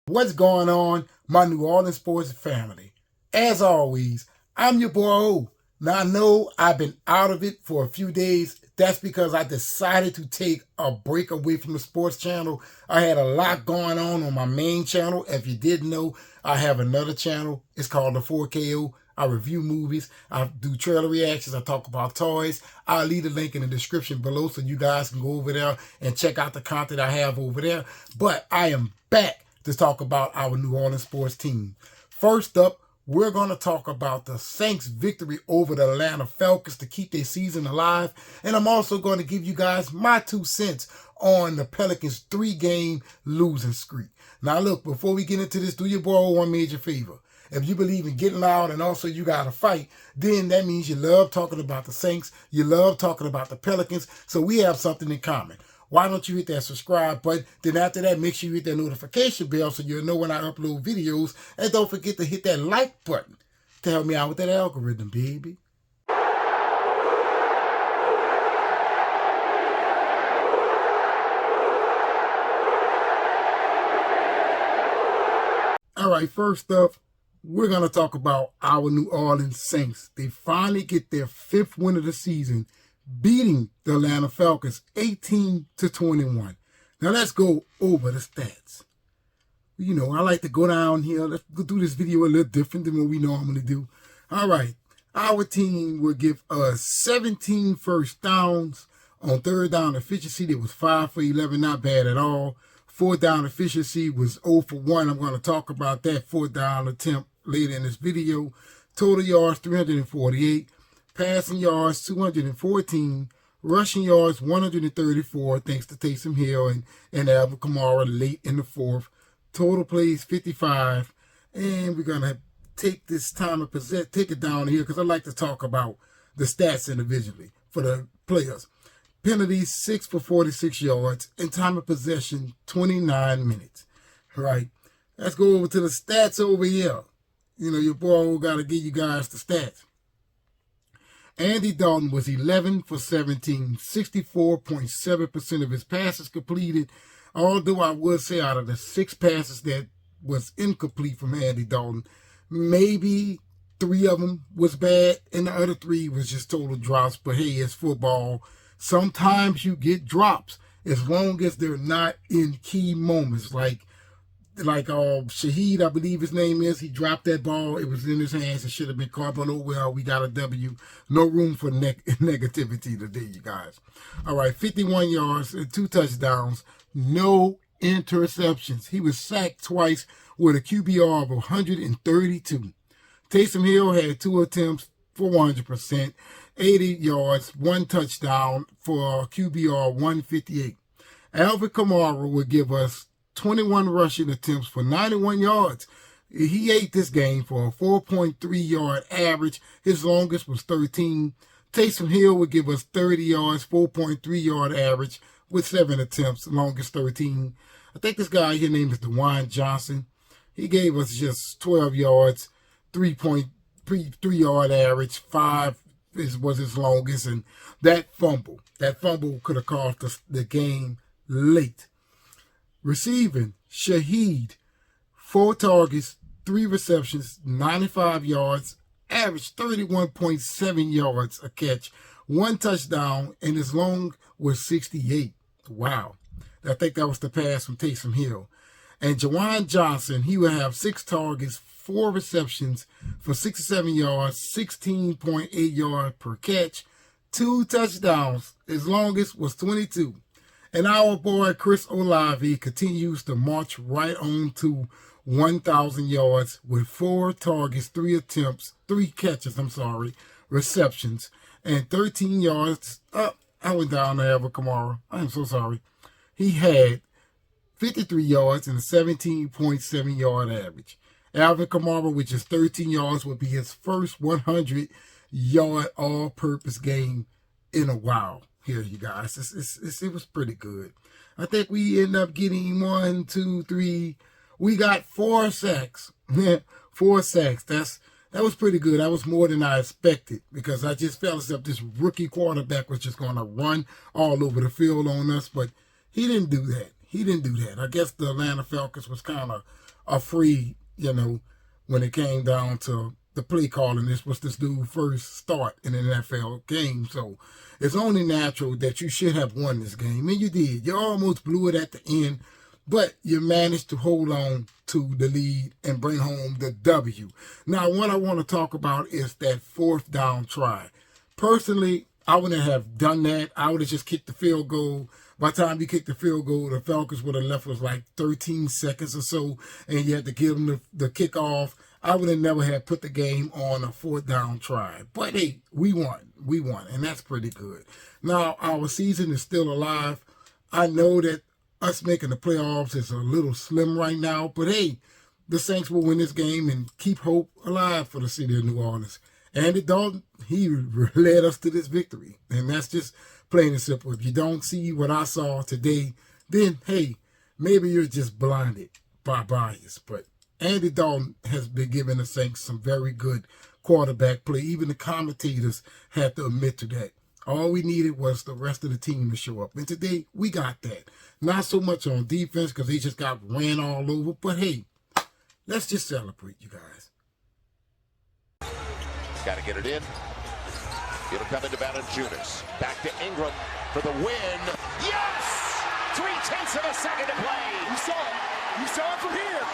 What's going on, my New Orleans sports family? As always, I'm your boy O. Now I know I've been out of it for a few days. That's because I decided to take a break away from the sports channel. I had a lot going on my main channel. If you didn't know, I have another channel. It's called the 4KO. I review movies. I do trailer reactions. I talk about toys. I'll leave the link in the description below so you guys can go over there and check out the content I have over there. But I am back to talk about our New Orleans sports team. First up, we're going to talk about the Saints' victory over the Atlanta Falcons to keep their season alive. And I'm also going to give you guys my 2 cents on the Pelicans' 3-game losing streak. Now look, before we get into this, do your boy one major favor. If you believe in getting loud and also you got to fight, then that means you love talking about the Saints, you love talking about the Pelicans, so we have something in common. Why don't you hit that subscribe button? Then after that, make sure you hit that notification bell so you'll know when I upload videos. And don't forget to hit that like button to help me out with that algorithm, baby. All right, first up, we're going to talk about our New Orleans Saints. They finally get their 5th win of the season, beating the Atlanta Falcons 18-21. Now let's go over the stats. You know, I like to go down here. Let's go do this video a little different than what we normally do. All right, our team will give us 17 first downs. On third down efficiency, it was 5 for 11, not bad at all. Fourth down efficiency was 0 for 1. I'm going to talk about that 4th down attempt later in this video. Total yards, 348. Passing yards, 214. Rushing yards, 134, thanks to Taysom Hill and Alvin Kamara late in the 4th. Total plays, 55. And we're going to take this time of possession, take it down here because I like to talk about the stats individually for the players. Penalties, 6 for 46 yards. And time of possession, 29 minutes. All right. Let's go over to the stats over here. You know, your boy got to give you guys the stats. Andy Dalton was 11 for 17, 64.7% of his passes completed. Although I would say out of the 6 passes that was incomplete from Andy Dalton, maybe 3 of them was bad and the other 3 was just total drops. But hey, it's football. Sometimes you get drops as long as they're not in key moments. Like Shaheed, I believe his name is, he dropped that ball. It was in his hands. It should have been caught, but oh well, we got a W. No room for negativity today, you guys. All right, 51 yards and 2 touchdowns, no interceptions. He was sacked twice with a QBR of 132. Taysom Hill had 2 attempts for 100%, 80 yards, 1 touchdown for a QBR 158. Alvin Kamara would give us 21 rushing attempts for 91 yards. He ate this game for a 4.3 yard average. His longest was 13. Taysom Hill would give us 30 yards, 4.3 yard average with 7 attempts, longest 13. I think this guy, his name is DeWine Johnson. He gave us just 12 yards, 3.3 yard average, 5 was his longest. And that fumble could have cost us the game late. Receiving, Shaheed, 4 targets, 3 receptions, 95 yards, averaged 31.7 yards a catch, 1 touchdown, and his long was 68. Wow. I think that was the pass from Taysom Hill. And Jawan Johnson, he would have 6 targets, 4 receptions for 67 yards, 16.8 yards per catch, 2 touchdowns. His longest was 22. And our boy Chris Olave continues to march right on to 1,000 yards with 4 targets, 3 catches, receptions, and 13 yards. I went down to Alvin Kamara. I am so sorry. He had 53 yards and a 17.7 yard average. Alvin Kamara, which is 13 yards, would be his first 100-yard all-purpose game in a while. Here, you guys, it was pretty good. I think we end up getting 1, 2, 3. We got 4 sacks. 4 sacks. That was pretty good. That was more than I expected because I just felt as if this rookie quarterback was just going to run all over the field on us, but he didn't do that. he didn't do that. I guess the Atlanta Falcons was kind of afraid, when it came down to the play calling. This was this dude's first start in an NFL game. So it's only natural that you should have won this game. And you did. You almost blew it at the end, but you managed to hold on to the lead and bring home the W. Now, what I want to talk about is that fourth down try. Personally, I wouldn't have done that. I would have just kicked the field goal. By the time you kicked the field goal, the Falcons would have left with like 13 seconds or so, and you had to give them the kickoff. I would have never had put the game on a fourth down try. But hey, we won. We won, and that's pretty good. Now, our season is still alive. I know that us making the playoffs is a little slim right now, but hey, the Saints will win this game and keep hope alive for the city of New Orleans. Andy Dalton, he led us to this victory, and that's just plain and simple. If you don't see what I saw today, then hey, maybe you're just blinded by bias. But Andy Dalton has been giving the Saints some very good quarterback play. Even the commentators had to admit to that. All we needed was the rest of the team to show up. And today, we got that. Not so much on defense because they just got ran all over. But hey, let's just celebrate, you guys. Got to get it in. It'll come into Valanciunas. Back to Ingram for the win. Yes! 0.3 of a second to play. You saw it. You saw it from here.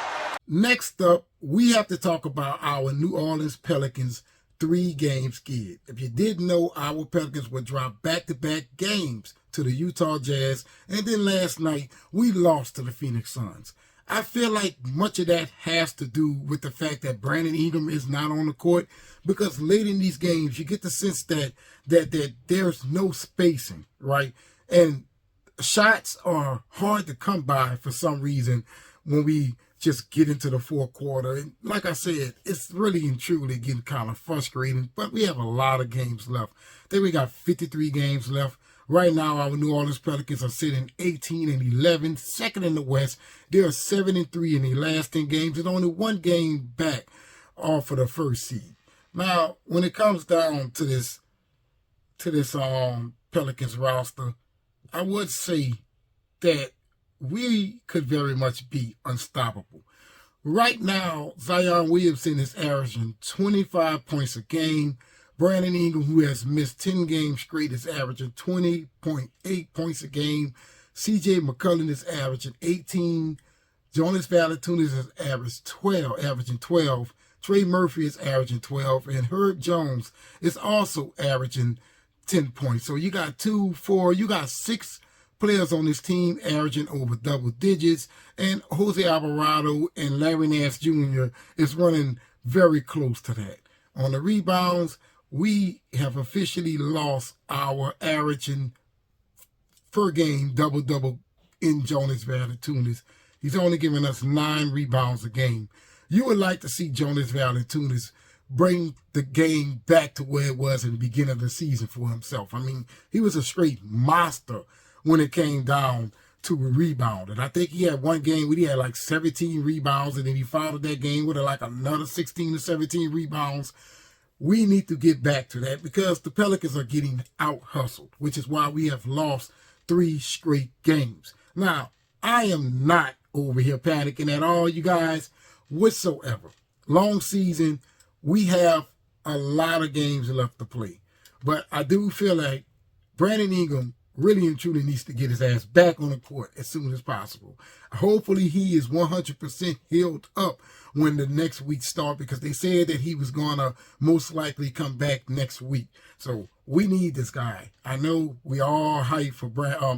Next up, we have to talk about our New Orleans Pelicans 3-game skid. If you didn't know, our Pelicans would drop back-to-back games to the Utah Jazz, and then last night, we lost to the Phoenix Suns. I feel like much of that has to do with the fact that Brandon Ingram is not on the court, because late in these games, you get the sense that there's no spacing, right? And shots are hard to come by for some reason when we just get into the fourth quarter. And like I said, it's really and truly getting kind of frustrating, but we have a lot of games left. I think we got 53 games left. Right now, our New Orleans Pelicans are sitting 18-11, second in the West. They are 7-3 in the last 10 games and only one game back off of the first seed. Now, when it comes down to this Pelicans roster, I would say that we could very much be unstoppable. Right now, Zion Williamson is averaging 25 points a game. Brandon Ingram, who has missed 10 games straight, is averaging 20.8 points a game. C.J. McCollum is averaging 18. Jonas Valanciunas is averaging 12. Trey Murphy is averaging 12. And Herb Jones is also averaging 10 points. So you got 6 players on this team averaging over double digits. And Jose Alvarado and Larry Nance Jr. is running very close to that. On the rebounds, we have officially lost our averaging per game double-double in Jonas Valanciunas. He's only giving us 9 rebounds a game. You would like to see Jonas Valanciunas bring the game back to where it was in the beginning of the season for himself. I mean, he was a straight monster when it came down to a rebound. And I think he had one game where he had like 17 rebounds, and then he followed that game with like another 16 or 17 rebounds. We need to get back to that because the Pelicans are getting out-hustled, which is why we have lost 3 straight games. Now, I am not over here panicking at all, you guys, whatsoever. Long season, we have a lot of games left to play. But I do feel like Brandon Ingram really and truly needs to get his ass back on the court as soon as possible. Hopefully he is 100% healed up when the next week starts, because they said that he was going to most likely come back next week. So we need this guy. I know we all hyped for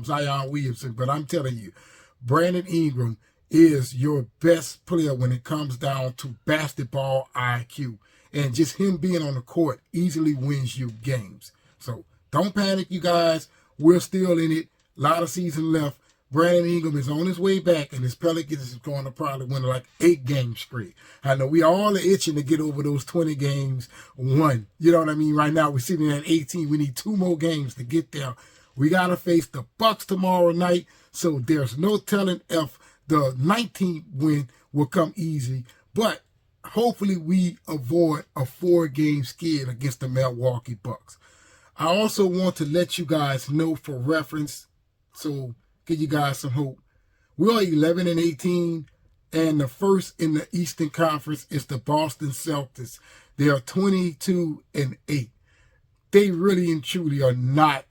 Zion Williamson, but I'm telling you, Brandon Ingram is your best player when it comes down to basketball IQ. And just him being on the court easily wins you games. So don't panic, you guys. We're still in it. A lot of season left. Brandon Ingram is on his way back, and his Pelicans is going to probably win like 8 games straight. I know we all are itching to get over those 20 games won. You know what I mean? Right now, we're sitting at 18. We need 2 more games to get there. We got to face the Bucks tomorrow night, so there's no telling if the 19th win will come easy. But hopefully we avoid a 4-game skid against the Milwaukee Bucks. I also want to let you guys know for reference, so give you guys some hope. We are 11-18, and the first in the Eastern Conference is the Boston Celtics. They are 22-8. They really and truly are not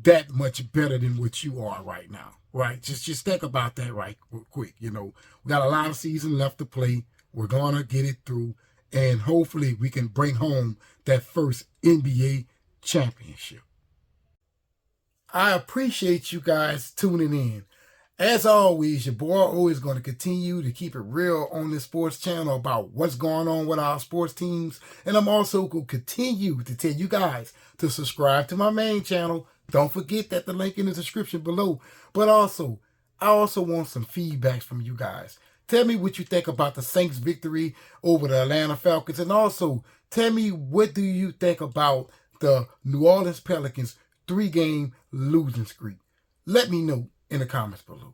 that much better than what you are right now, right? Just think about that right quick. You know, we got a lot of season left to play. We're going to get it through, and hopefully we can bring home that first NBA championship. I appreciate you guys tuning in. As always, your boy always going to continue to keep it real on this sports channel about what's going on with our sports teams. And I'm also going to continue to tell you guys to subscribe to my main channel. Don't forget that the link in the description below. But also, I also want some feedback from you guys. Tell me what you think about the Saints' victory over the Atlanta Falcons. And also, tell me what do you think about the New Orleans Pelicans 3-game losing streak. Let me know in the comments below.